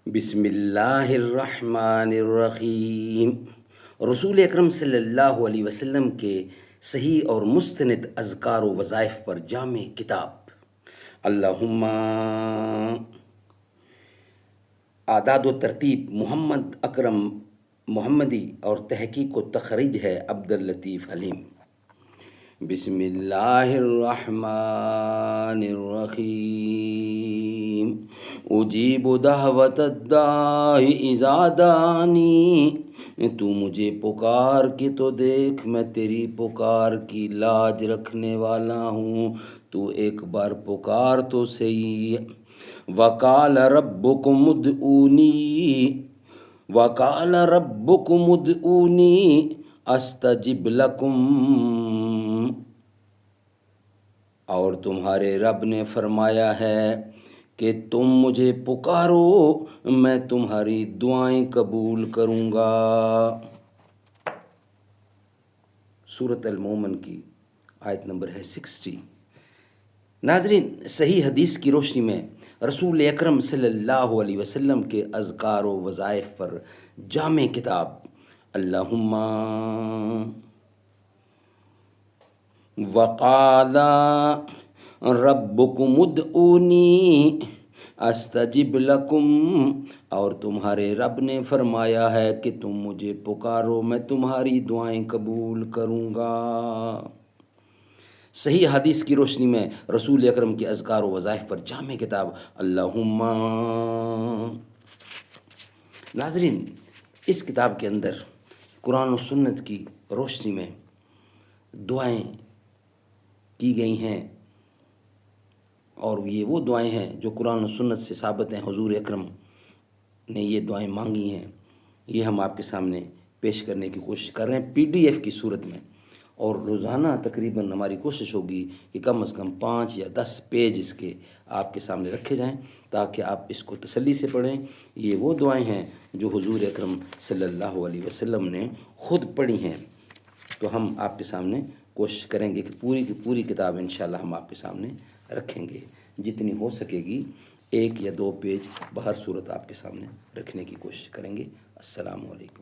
بسم اللہ الرحمن الرحیم۔ رسول اکرم صلی اللہ علیہ وسلم کے صحیح اور مستند اذکار و وظائف پر جامع کتاب اللہم اعداد و ترتیب محمد اکرم محمدی اور تحقیق و تخریج ہے عبداللطیف حلیم۔ بسم اللہ الرحمن الرحیم۔ اجیب دعوت الداعی اذا دعانی، تو مجھے پکار کے تو دیکھ میں تیری پکار کی لاج رکھنے والا ہوں، تو ایک بار پکار تو صحیح۔ وقال ربکم ادعونی وقال ربکم ادعونی استجب لکم، اور تمہارے رب نے فرمایا ہے کہ تم مجھے پکارو میں تمہاری دعائیں قبول کروں گا۔ سورۃ المومن کی آیت نمبر ہے 60۔ ناظرین، صحیح حدیث کی روشنی میں رسول اکرم صلی اللہ علیہ وسلم کے اذکار و وظائف پر جامع کتاب اللہم وقال ربکم ادعونی استجب لکم، اور تمہارے رب نے فرمایا ہے کہ تم مجھے پکارو میں تمہاری دعائیں قبول کروں گا۔ صحیح حدیث کی روشنی میں رسول اکرم کے اذکار و وظائف پر جامع کتاب اللہم۔ ناظرین، اس کتاب کے اندر قرآن و سنت کی روشنی میں دعائیں کی گئی ہیں، اور یہ وہ دعائیں ہیں جو قرآن و سنت سے ثابت ہیں، حضور اکرم نے یہ دعائیں مانگی ہیں۔ یہ ہم آپ کے سامنے پیش کرنے کی کوشش کر رہے ہیں PDF کی صورت میں، اور روزانہ تقریباً ہماری کوشش ہوگی کہ کم از کم 5 یا 10 پیج اس کے آپ کے سامنے رکھے جائیں تاکہ آپ اس کو تسلی سے پڑھیں۔ یہ وہ دعائیں ہیں جو حضور اکرم صلی اللہ علیہ وسلم نے خود پڑھی ہیں، تو ہم آپ کے سامنے کوشش کریں گے کہ پوری کی پوری کتاب انشاءاللہ ہم آپ کے سامنے رکھیں گے، جتنی ہو سکے گی 1 یا 2 پیج بہر صورت آپ کے سامنے رکھنے کی کوشش کریں گے۔ السلام علیکم۔